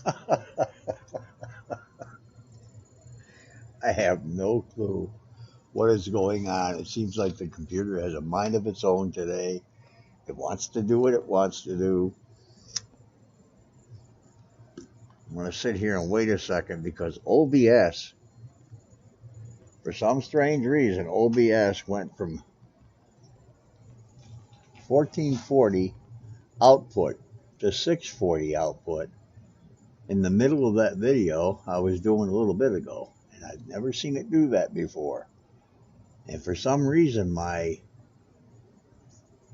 I have no clue what is going on. It seems like the computer has a mind of its own today. It wants to do what it wants to do. I'm going to sit here and wait a second because OBS, for some strange reason, OBS went from 1440 output to 640 output in the middle of that video I was doing a little bit ago. And I've never seen it do that before. And for some reason,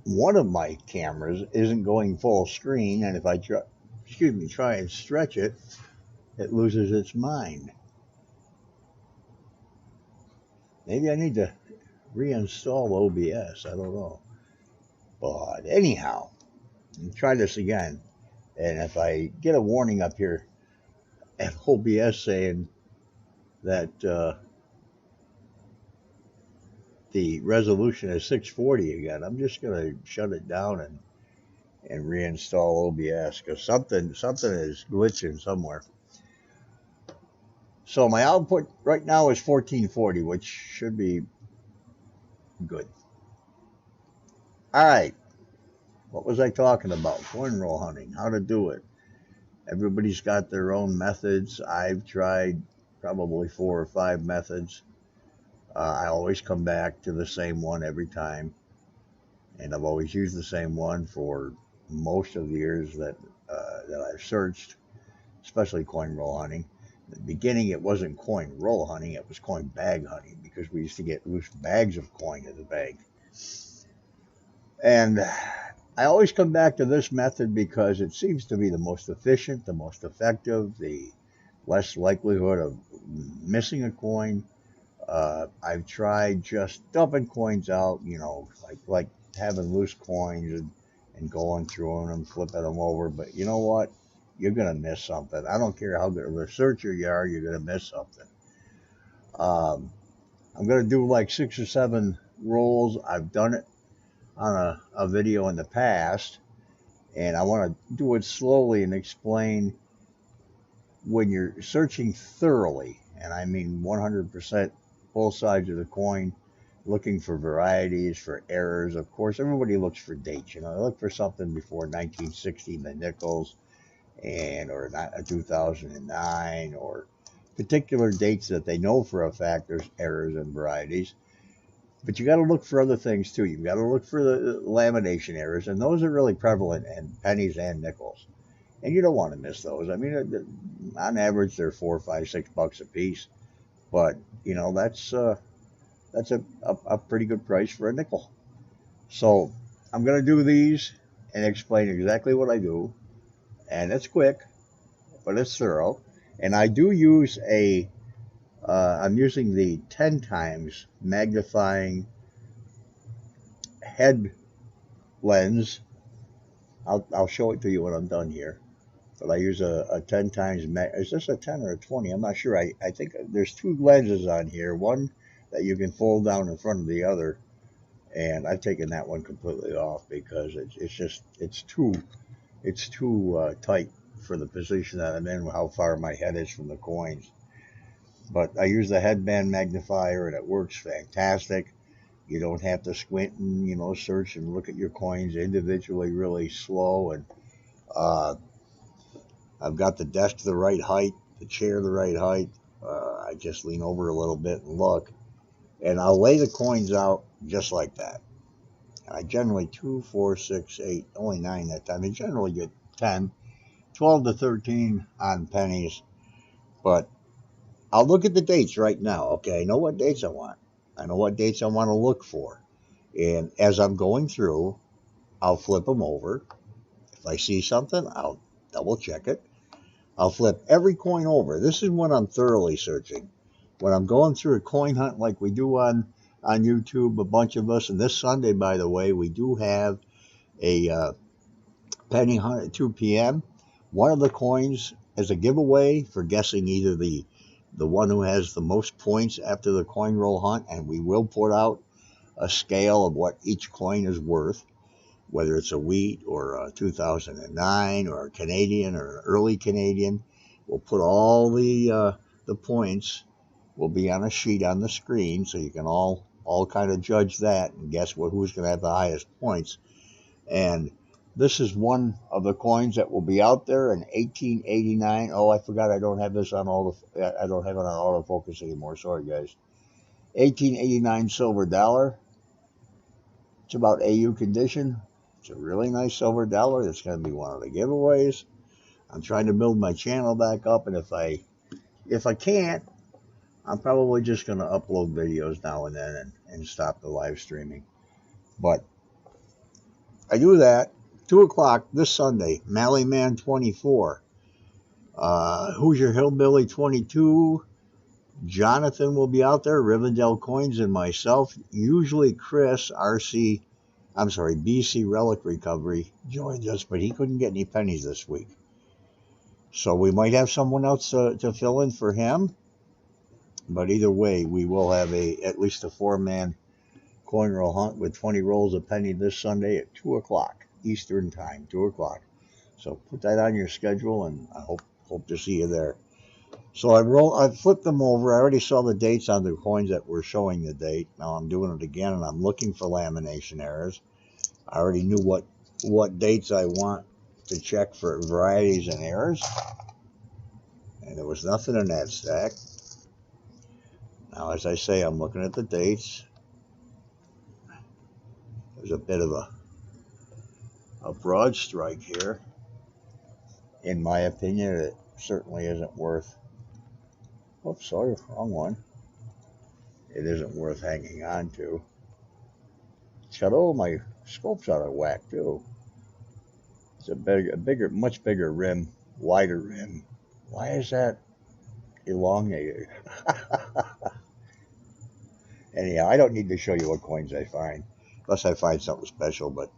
one of my cameras isn't going full screen, and if I try and stretch it, it loses its mind. Maybe I need to reinstall OBS. I don't know. But anyhow, try this again. And if I get a warning up here at OBS saying that the resolution is 640 again, I'm just going to shut it down and reinstall OBS because something is glitching somewhere. So my output right now is 1440, which should be good. All right. What was I talking about? Coin roll hunting, how to do it. Everybody's got their own methods. I've tried probably 4 or 5 methods. I always come back to the same one every time. And I've always used the same one for most of the years that I've searched, especially coin roll hunting. In the beginning, it wasn't coin roll hunting, it was coin bag hunting because we used to get loose bags of coin in the bag. And I always come back to this method because it seems to be the most efficient, the most effective, the less likelihood of missing a coin. I've tried just dumping coins out, like having loose coins and going through them, flipping them over. But you know what? You're going to miss something. I don't care how good of a researcher you are, you're going to miss something. I'm going to do like 6 or 7 rolls. I've done it on a video in the past, and I want to do it slowly and explain when you're searching thoroughly, and I mean 100% both sides of the coin, looking for varieties, for errors. Of course, everybody looks for dates. They look for something before 1960 in the nickels, or 2009, or particular dates that they know for a fact there's errors and varieties. But you got to look for other things too. You've got to look for the lamination errors, and those are really prevalent in pennies and nickels. And you don't want to miss those. I mean, on average, they're $4, $5, $6 a piece. But that's a pretty good price for a nickel. So I'm going to do these and explain exactly what I do. And it's quick, but it's thorough. And I do use I'm using the 10 times magnifying head lens. I'll show it to you when I'm done here. But I use a 10 times, is this a 10 or a 20? I'm not sure. I think there's 2 lenses on here. One that you can fold down in front of the other. And I've taken that one completely off because it's too tight for the position that I'm in, how far my head is from the coins. But I use the headband magnifier, and it works fantastic. You don't have to squint and, search and look at your coins individually really slow. And I've got the desk the right height, the chair the right height. I just lean over a little bit and look. And I'll lay the coins out just like that. I generally 2, 4, 6, 8, only 9 that time. I generally get 10, 12 to 13 on pennies. But I'll look at the dates right now. Okay, I know what dates I want. I know what dates I want to look for. And as I'm going through, I'll flip them over. If I see something, I'll double check it. I'll flip every coin over. This is when I'm thoroughly searching. When I'm going through a coin hunt like we do on YouTube, a bunch of us. And this Sunday, by the way, we do have a penny hunt at 2 p.m. One of the coins is a giveaway for guessing either the one who has the most points after the coin roll hunt, and we will put out a scale of what each coin is worth, whether it's a wheat or a 2009 or a Canadian or an early Canadian. We'll put all the points will be on a sheet on the screen, so you can all kind of judge that and guess who's going to have the highest points. And this is one of the coins that will be out there in 1889. Oh, I forgot I don't have this on I don't have it on autofocus anymore. Sorry, guys. 1889 silver dollar. It's about AU condition. It's a really nice silver dollar. It's going to be one of the giveaways. I'm trying to build my channel back up, and if I can't, I'm probably just going to upload videos now and then and stop the live streaming. But I do that. 2 o'clock this Sunday. Mallyman 24. Hoosier Hillbilly 22. Jonathan will be out there. Rivendell Coins and myself. Usually Chris, BC Relic Recovery, joins us, but he couldn't get any pennies this week. So we might have someone else to fill in for him. But either way, we will have at least a 4-man coin roll hunt with 20 rolls of penny this Sunday at 2 o'clock Eastern Time, 2 o'clock. So put that on your schedule, and I hope to see you there. So I flipped them over. I already saw the dates on the coins that were showing the date. Now I'm doing it again, and I'm looking for lamination errors. I already knew what dates I want to check for varieties and errors, and there was nothing in that stack. Now, as I say, I'm looking at the dates. There's a bit of a broad strike here. In my opinion, it certainly isn't worth... Oops, sorry, wrong one. It isn't worth hanging on to. It's got, my scope's out of whack, too. It's a much bigger rim, wider rim. Why is that elongated? Anyhow, I don't need to show you what coins I find, unless I find something special, but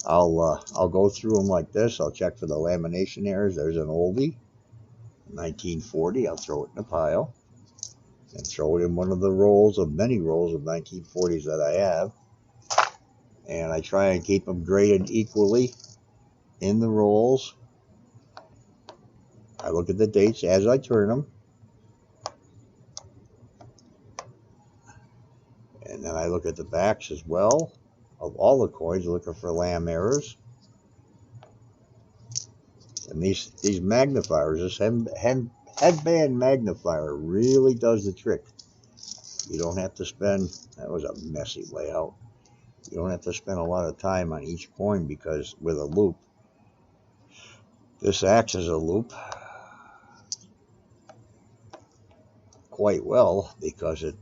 I'll go through them like this. I'll check for the lamination errors. There's an oldie, 1940. I'll throw it in a pile and throw it in one of the rolls of many rolls of 1940s that I have. And I try and keep them graded equally in the rolls. I look at the dates as I turn them. And then I look at the backs as well of all the coins, looking for lam errors. And these magnifiers, this headband magnifier really does the trick. You don't have to spend, that was a messy layout. You don't have to spend a lot of time on each coin, because with a loop, this acts as a loop quite well, because it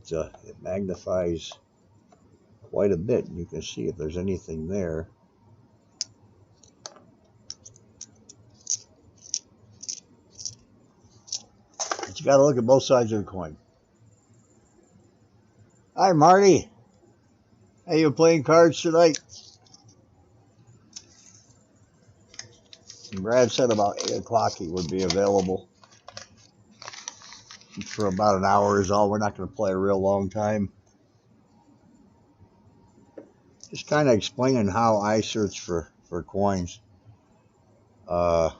magnifies quite a bit. And you can see if there's anything there. But you got to look at both sides of the coin. Hi, Marty. Hey, you playing cards tonight? Brad said about 8 o'clock he would be available for about an hour is all. We're not going to play a real long time. Just kind of explaining how I search for coins. Look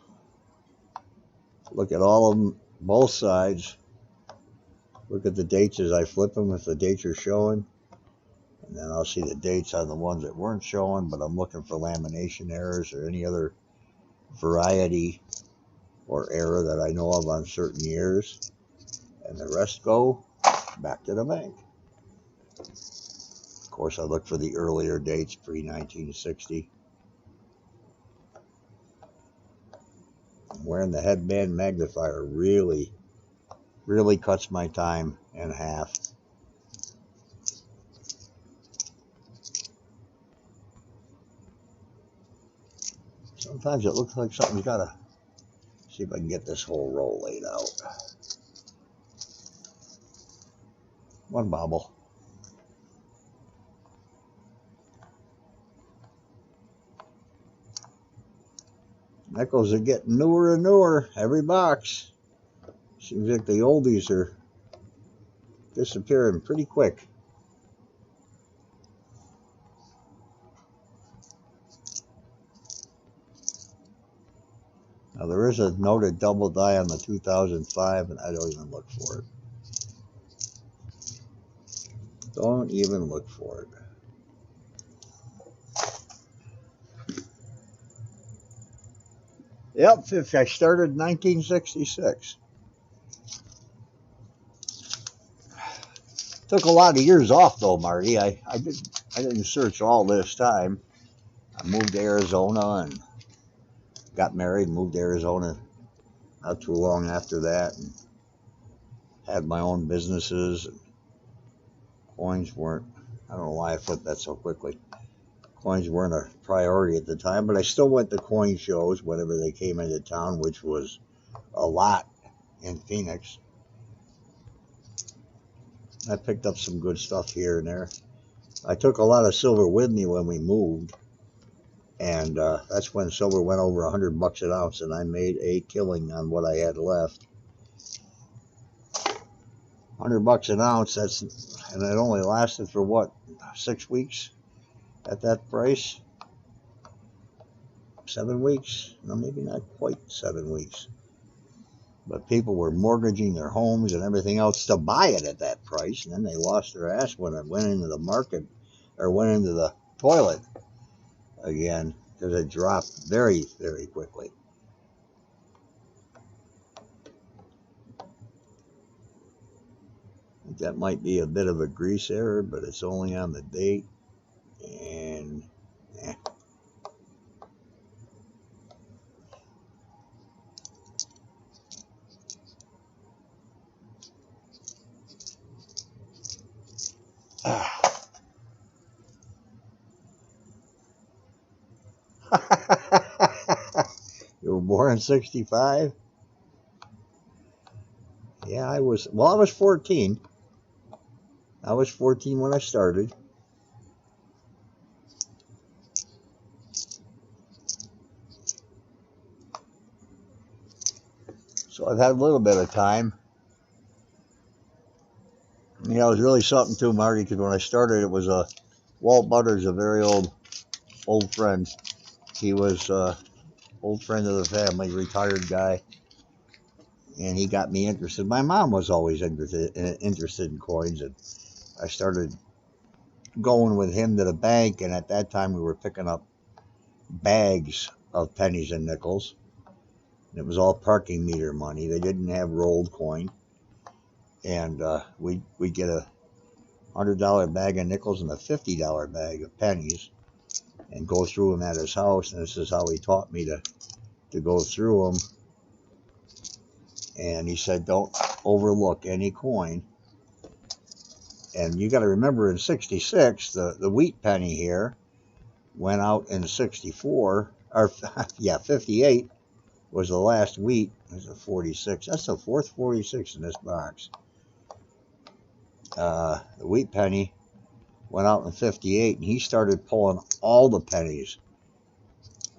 at all of them, both sides. Look at the dates as I flip them, if the dates are showing. And then I'll see the dates on the ones that weren't showing, but I'm looking for lamination errors or any other variety or error that I know of on certain years. And the rest go back to the bank. Of course, I look for the earlier dates, pre-1960. I'm wearing the headband magnifier. Really cuts my time in half. Sometimes it looks like something's got to... See if I can get this whole roll laid out. One bobble. Nickels are getting newer and newer every box. Seems like the oldies are disappearing pretty quick. Now there is a noted double die on the 2005, and I don't even look for it. Don't even look for it. Yep, I started in 1966. Took a lot of years off though, Marty. I didn't search all this time. I moved to Arizona and got married, moved to Arizona not too long after that, and had my own businesses. And coins weren't, I don't know why I flipped that so quickly. Coins weren't a priority at the time, but I still went to coin shows whenever they came into town, which was a lot in Phoenix. I picked up some good stuff here and there. I took a lot of silver with me when we moved, and that's when silver went over $100 an ounce, and I made a killing on what I had left. $100 an ounce, and it only lasted for what, 6 weeks at that price? 7 weeks? No, maybe not quite 7 weeks. But people were mortgaging their homes and everything else to buy it at that price, and then they lost their ass when it went into the market, or went into the toilet again, because it dropped very, very quickly. That might be a bit of a grease error, but it's only on the date, and You were born in 65? Yeah, I was 14. I was 14 when I started. So I've had a little bit of time. You know, it was really something too, Marty, because when I started, it was Walt Butter's a very old friend. He was old friend of the family, retired guy, and he got me interested. My mom was always interested in coins, and I started going with him to the bank, and at that time we were picking up bags of pennies and nickels. It was all parking meter money. They didn't have rolled coin, and we'd get a $100 bag of nickels and a $50 bag of pennies, and go through them at his house. And this is how he taught me to go through them. And he said, don't overlook any coin. And you got to remember, in 66, the wheat penny here went out in 64, or yeah, 58 was the last wheat. There's a 46. That's the fourth 46 in this box. The wheat penny went out in 58, and he started pulling all the pennies.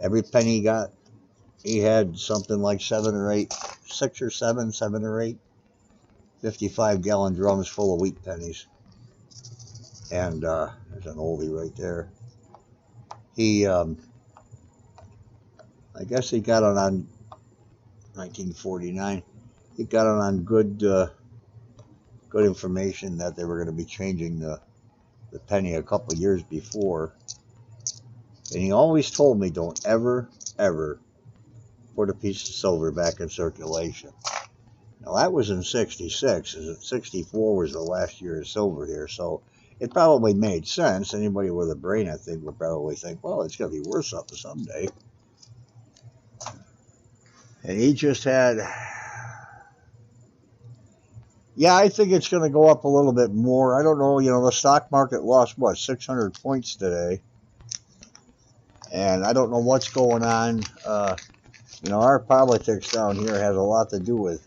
Every penny he got, he had something like 7 or 8, 6 or 7, 7 or 8, 55-gallon drums full of wheat pennies. And there's an oldie right there. He, I guess he got it on 1949. He got it on good information that they were going to be changing the penny a couple of years before. And he always told me, don't ever, ever put a piece of silver back in circulation. Now that was in 66. 64 was the last year of silver here, so it probably made sense. Anybody with a brain, I think, would probably think, well, it's going to be worth something someday. And he just had, yeah, I think it's going to go up a little bit more. I don't know, you know, the stock market lost, what, 600 points today. And I don't know what's going on. You know, our politics down here has a lot to do with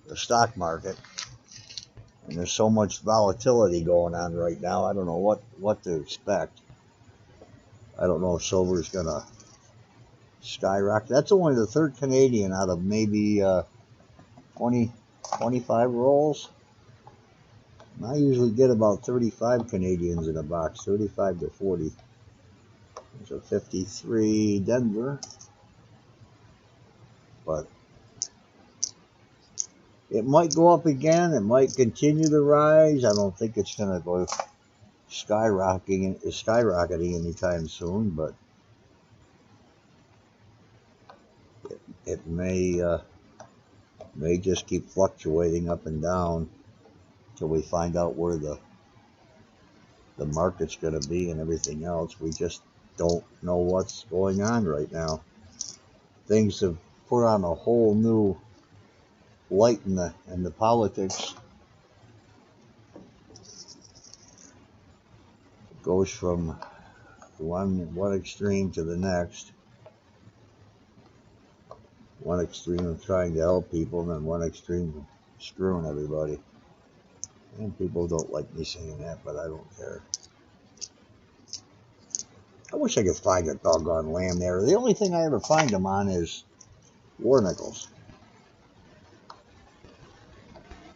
the stock market. And there's so much volatility going on right now. I don't know what to expect. I don't know if silver's going to skyrocket. That's only the third Canadian out of maybe 20, 25 rolls. And I usually get about 35 Canadians in a box, 35 to 40. There's a 53 Denver. but it might go up again. It might continue to rise. I don't think it's going to go skyrocketing anytime soon, but it may just keep fluctuating up and down till we find out where the market's going to be and everything else. We just don't know what's going on right now. Things have put on a whole new light in the politics. It goes from one extreme to the next. One extreme of trying to help people, and then one extreme of screwing everybody. And people don't like me saying that, but I don't care. I wish I could find a doggone lamb there. The only thing I ever find them on is war nickels.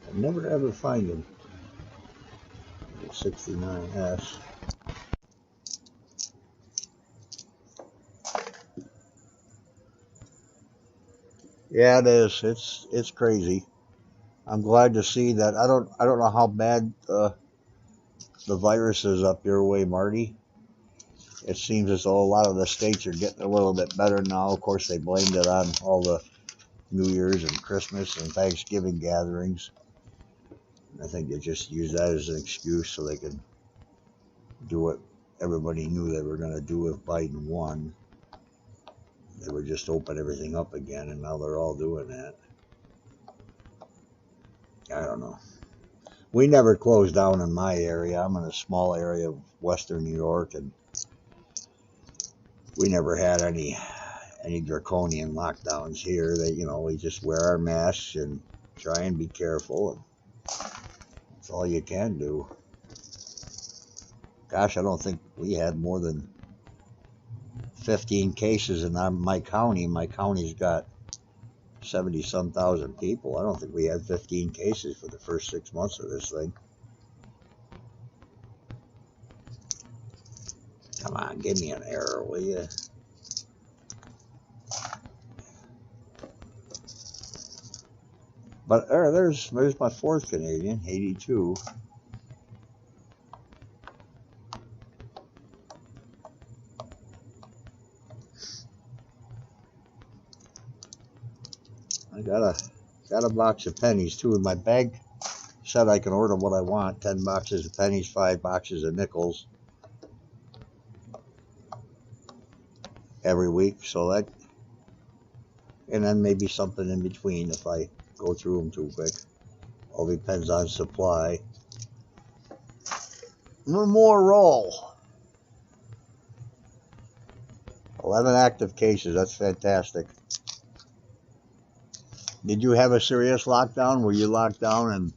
I never ever find them. 69S. Yeah, it is. It's crazy. I'm glad to see that. I don't know how bad the virus is up your way, Marty. It seems as though a lot of the states are getting a little bit better now. Of course, they blamed it on all the New Year's and Christmas and Thanksgiving gatherings. I think they just use that as an excuse so they can do what everybody knew they were going to do if Biden won. They would just open everything up again, and now they're all doing that. I don't know. We never closed down in my area. I'm in a small area of western New York, and we never had any draconian lockdowns here. We just wear our masks and try and be careful. And that's all you can do. Gosh, I don't think we had more than 15 cases in my county. My county's got 70-some thousand people. I don't think we had 15 cases for the first 6 months of this thing. Come on, give me an error, will you? But there's my fourth Canadian, 82. I got a box of pennies too in my bag. Said I can order what I want: 10 boxes of pennies, 5 boxes of nickels every week. So that, and then maybe something in between if I go through them too quick. All depends on supply. No more roll. 11 active cases. That's fantastic. Did you have a serious lockdown? Were you locked down and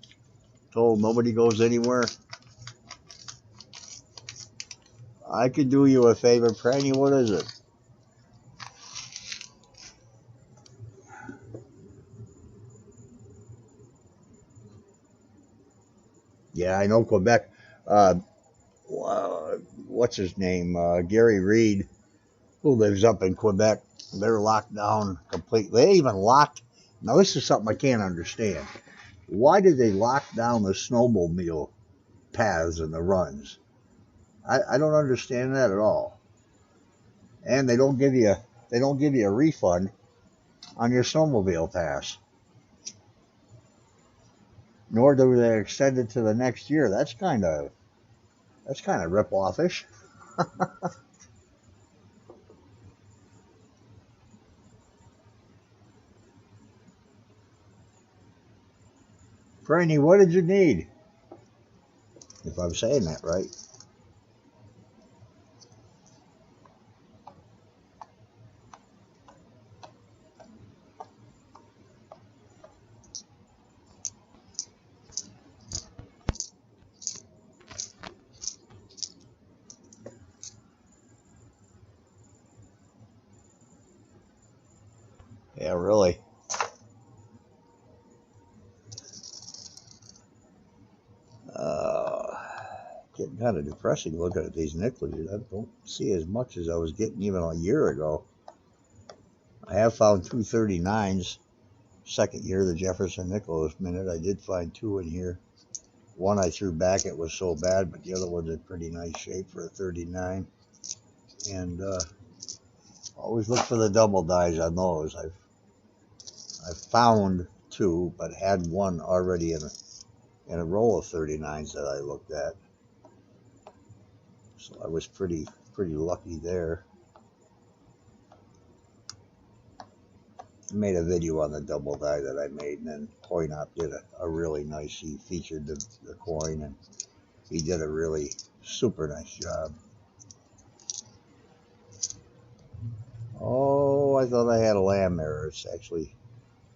told nobody goes anywhere? I could do you a favor, Franny. What is it? Yeah, I know Quebec. What's his name? Gary Reed, who lives up in Quebec. They're locked down completely. They even locked. Now, this is something I can't understand. Why did they lock down the snowmobile paths and the runs? I don't understand that at all. And they don't give you a refund on your snowmobile pass. Nor do they extend it to the next year. That's kind of rip-offish. Franny, what did you need? If I'm saying that right. Yeah, really. Getting kind of depressing looking at these nickels. I don't see as much as I was getting even a year ago. I have found two 39s. Second year of the Jefferson Nicholas minute, I did find two in here. One I threw back, it was so bad, but the other one's in pretty nice shape for a 39. And always look for the double dies on those. I've found two, but had one already in a roll of 39s that I looked at. So I was pretty lucky there. I made a video on the double die that I made, and then CoinOp did a really nice, he featured the coin, and he did a really super nice job. Oh, I thought I had a lamb error. It's actually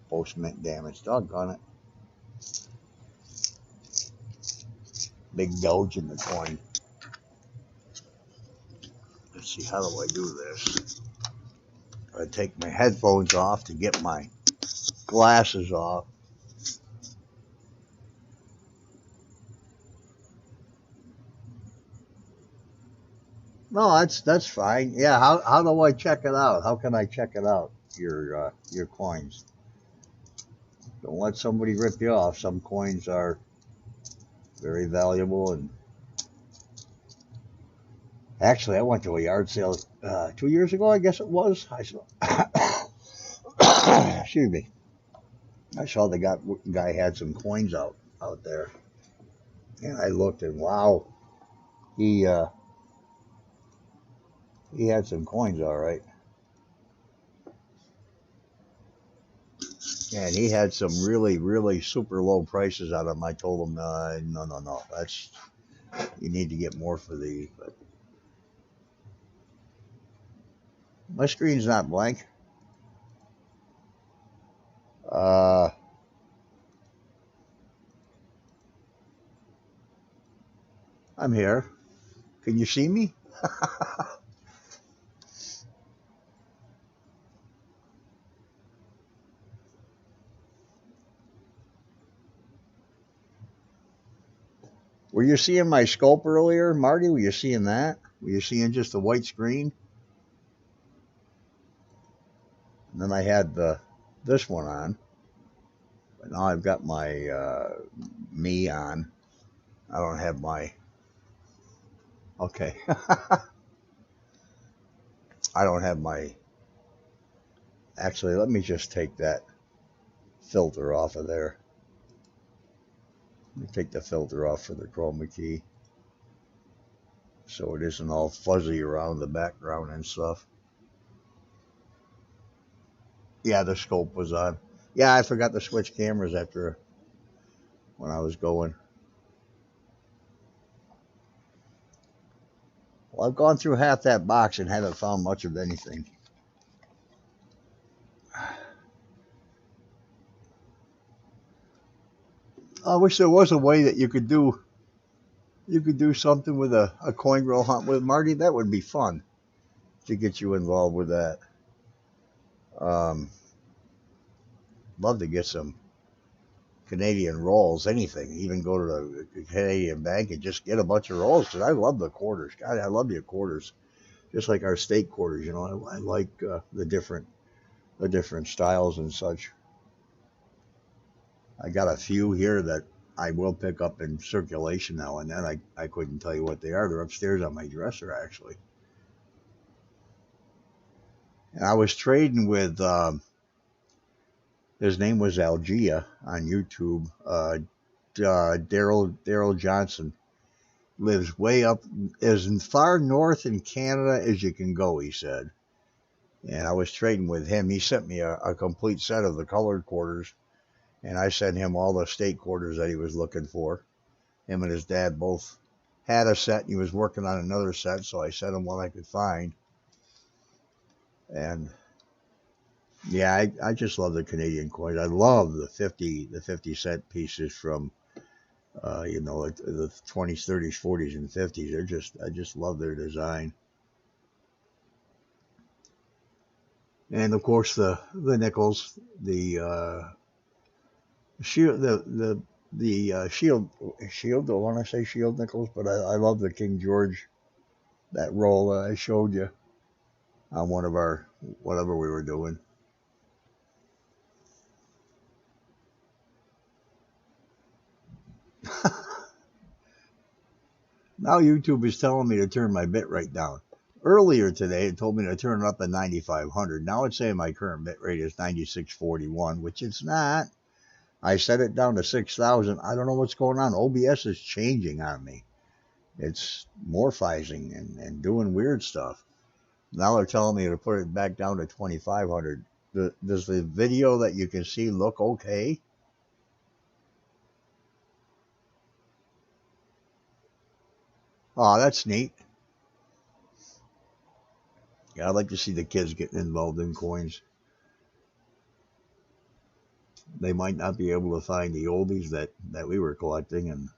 post-mint damage. Doggone it. Big gouge in the coin. Let's see, how do I do this? I take my headphones off to get my glasses off. No, that's fine. Yeah, how do I check it out? How can I check it out? Your coins. Don't let somebody rip you off. Some coins are very valuable. And actually, I went to a yard sale 2 years ago, I guess it was. I saw, excuse me. I saw the guy had some coins out there, and I looked, and wow, he had some coins, all right. And he had some really super low prices on them. I told him, no, that's, you need to get more for these. But my screen's not blank. I'm here. Can you see me? Were you seeing my scope earlier, Marty? Were you seeing that? Were you seeing just the white screen? And then I had this one on. But now I've got my me on. I don't have my... Okay. I don't have my... Actually, let me just take that filter off of there. Let me take the filter off for the chroma key, so it isn't all fuzzy around the background and stuff. Yeah, the scope was on. Yeah, I forgot to switch cameras after when I was going. Well, I've gone through half that box and haven't found much of anything. I wish there was a way that you could do something with a coin roll hunt with Marty. That would be fun to get you involved with that. Love to get some Canadian rolls, anything. Even go to the Canadian bank and just get a bunch of rolls, because I love the quarters. God, I love the quarters. Just like our state quarters, you know. I like the different styles and such. I got a few here that I will pick up in circulation now and then. I couldn't tell you what they are. They're upstairs on my dresser, actually. And I was trading with, his name was Algia on YouTube. Daryl Johnson lives way up, as far north in Canada as you can go, he said. And I was trading with him. He sent me a complete set of the colored quarters, and I sent him all the state quarters that he was looking for. Him and his dad both had a set, and he was working on another set, so I sent him what I could find. And yeah, I just love the Canadian coins. I love the 50-cent pieces from, you know, the 20s, 30s, 40s, and 50s. I just love their design. And of course the nickels, the shield, the shield. I want to say shield nickels, but I love the King George, that roll I showed you on one of our, whatever we were doing. Now YouTube is telling me to turn my bit rate down. Earlier today, it told me to turn it up at 9,500. Now it's saying my current bit rate is 9641, which it's not. I set it down to 6,000. I don't know what's going on. OBS is changing on me. It's morphizing and doing weird stuff. Now they're telling me to put it back down to 2,500. Does the video that you can see look okay? Oh, that's neat. Yeah, I'd like to see the kids getting involved in coins. They might not be able to find the oldies that we were collecting and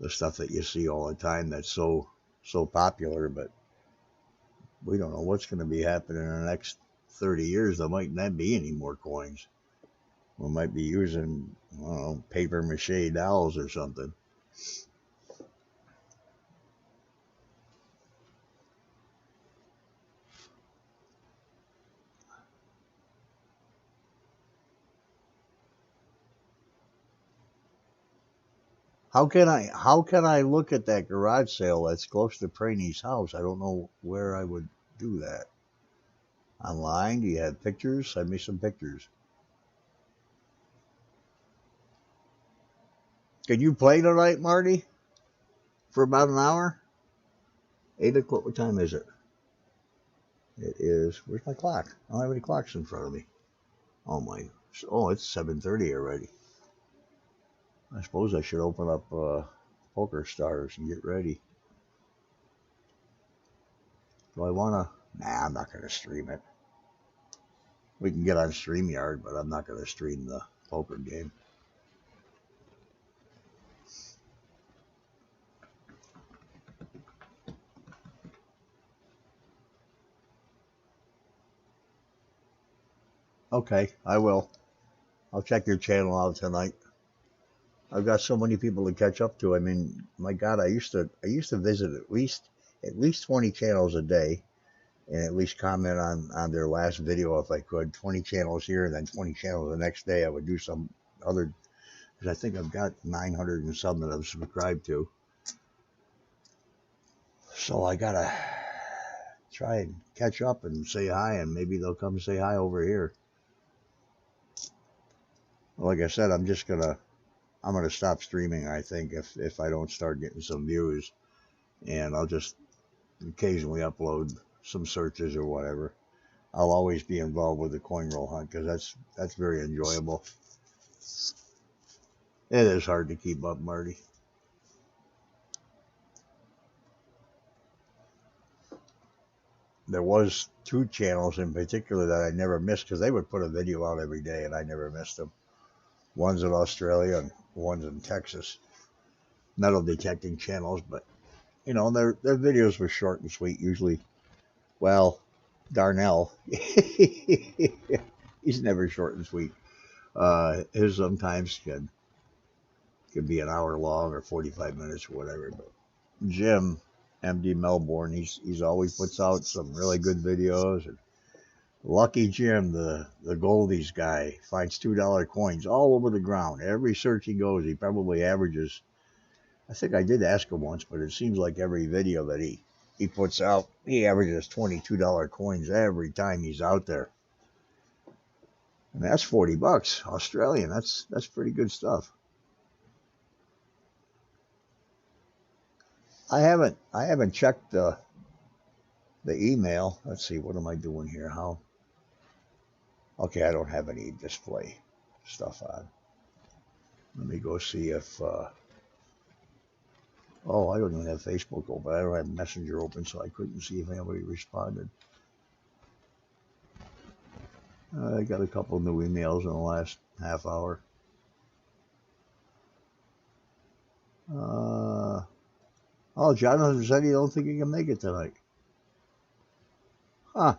the stuff that you see all the time that's so popular, but we don't know what's going to be happening in the next 30 years. There might not be any more coins. We might be using, I don't know, paper mache dolls or something. How can I look at that garage sale that's close to Praney's house? I don't know where I would do that. Online? Do you have pictures? Send me some pictures. Can you play tonight, Marty? For about an hour? 8 o'clock. What time is it? It is. Where's my clock? I don't have any clocks in front of me. Oh, it's 7:30 already. I suppose I should open up Pokerstars and get ready. Do I want to? Nah, I'm not going to stream it. We can get on StreamYard, but I'm not going to stream the poker game. Okay, I will. I'll check your channel out tonight. I've got so many people to catch up to. I mean, my God, I used to visit at least 20 channels a day, and at least comment on their last video if I could. 20 channels here, and then 20 channels the next day. I would do some other, because I think I've got 900 and some that I've subscribed to. So I gotta try and catch up and say hi, and maybe they'll come say hi over here. Like I said, I'm gonna stop streaming, I think, if I don't start getting some views, and I'll just occasionally upload some searches or whatever. I'll always be involved with the coin roll hunt because that's very enjoyable. It is hard to keep up, Marty. There was 2 channels in particular that I never missed because they would put a video out every day and I never missed them. One's in Australia and one's in Texas. Metal detecting channels, but you know, their videos were short and sweet usually. Well, Darnell, he's never short and sweet. His sometimes could be an hour long or 45 minutes or whatever. But Jim, MD Melbourne, he's always puts out some really good videos. And Lucky Jim, the Goldies guy, finds $2 coins all over the ground. Every search he goes, he probably averages. I think I did ask him once, but it seems like every video that he puts out, he averages $22 coins every time he's out there. And that's $40 Australian. That's pretty good stuff. I haven't checked the email. Let's see, what am I doing here? How? Okay, I don't have any display stuff on. Let me go see if oh, I don't even have Facebook open. I don't have Messenger open, so I couldn't see if anybody responded. I got a couple of new emails in the last half hour. Oh, Jonathan said he don't think he can make it tonight. Huh.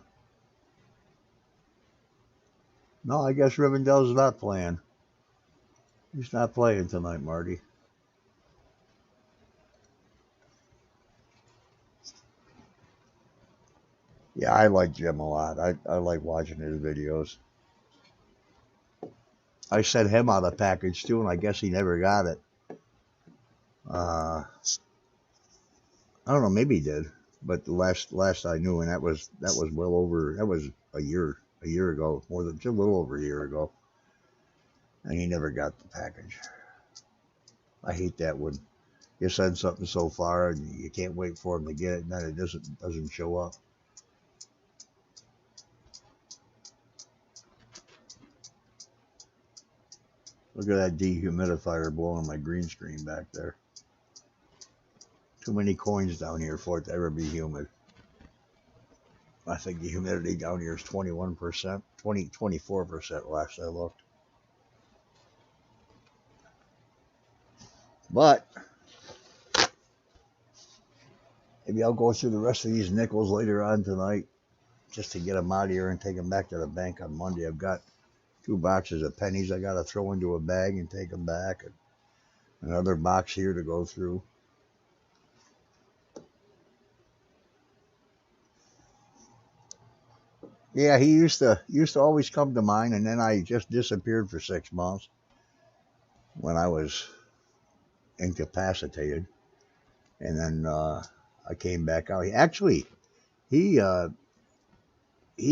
No, I guess Rivendell's not playing. He's not playing tonight, Marty. Yeah, I like Jim a lot. I like watching his videos. I sent him out a package too, and I guess he never got it. I don't know, maybe he did, but the last I knew, and that was well over, that was a year ago, more than just a little over a year ago, and he never got the package. I hate that when you send something so far and you can't wait for him to get it, and then it doesn't show up. Look at that dehumidifier blowing my green screen back there. Too many coins down here for it to ever be humid. I think the humidity down here is 21%, 24% last I looked. But maybe I'll go through the rest of these nickels later on tonight just to get them out of here and take them back to the bank on Monday. I've got 2 boxes of pennies I got to throw into a bag and take them back. And another box here to go through. Yeah, he used to always come to mine, and then I just disappeared for 6 months when I was incapacitated, and then I came back out. He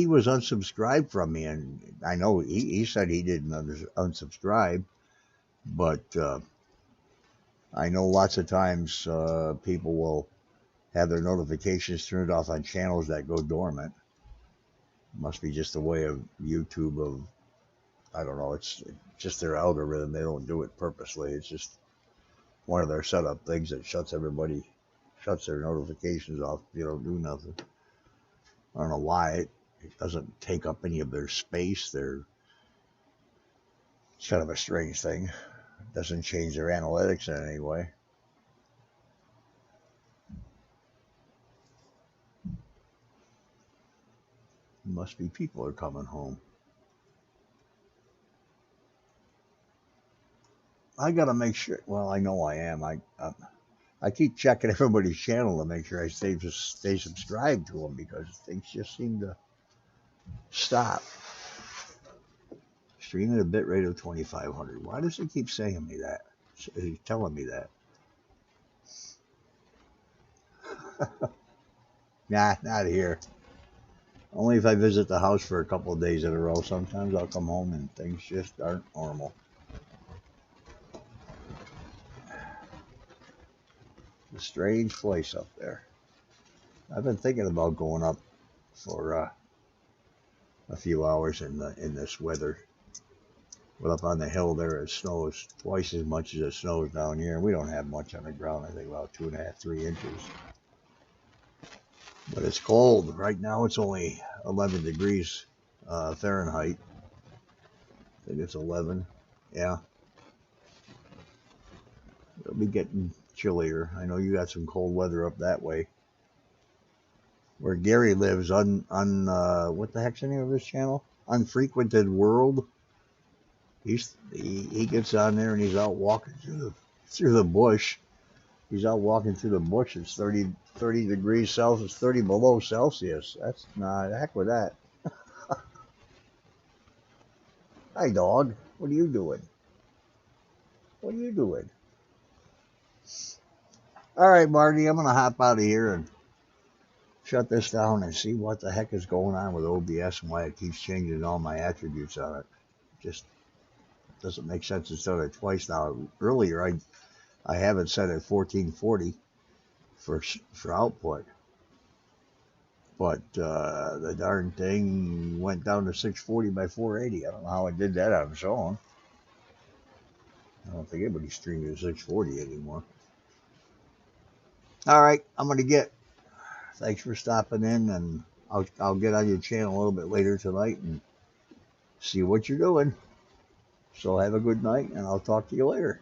was unsubscribed from me, and I know he said he didn't unsubscribe, but I know lots of times people will have their notifications turned off on channels that go dormant. Must be just a way of YouTube of, I don't know, it's just their algorithm. They don't do it purposely. It's just one of their setup things that shuts their notifications off if you don't do nothing. I don't know why. It doesn't take up any of their space. It's kind of a strange thing. It doesn't change their analytics in any way. Must be people are coming home. I gotta make sure. Well, I know I am. I keep checking everybody's channel to make sure I stay subscribed to them, because things just seem to stop. Stream at a bit rate of 2,500. Why does it keep saying me that? He's telling me that. Nah, not here. Only if I visit the house for a couple of days in a row. Sometimes I'll come home and things just aren't normal. It's a strange place up there. I've been thinking about going up for a few hours in this weather. But up on the hill there, it snows twice as much as it snows down here. We don't have much on the ground. I think about 2.5, 3 inches. But it's cold. Right now it's only 11 degrees Fahrenheit. I think it's 11. Yeah. It'll be getting chillier. I know you got some cold weather up that way. Where Gary lives, what the heck's the name of his channel? Unfrequented World. He gets on there and he's out walking through the bush. He's out walking through the bush. It's 30 degrees Celsius, 30 below Celsius. That's not, heck with that. Hi, dog. What are you doing? What are you doing? All right, Marty, I'm going to hop out of here and shut this down and see what the heck is going on with OBS and why it keeps changing all my attributes on it. Just doesn't make sense. It's done it twice now. Earlier, I have it set at 1440 for output, but the darn thing went down to 640 by 480. I don't know how I did that on its own. I don't think anybody's streaming at 640 anymore. All right, I'm going to get. Thanks for stopping in, and I'll get on your channel a little bit later tonight and see what you're doing. So have a good night, and I'll talk to you later.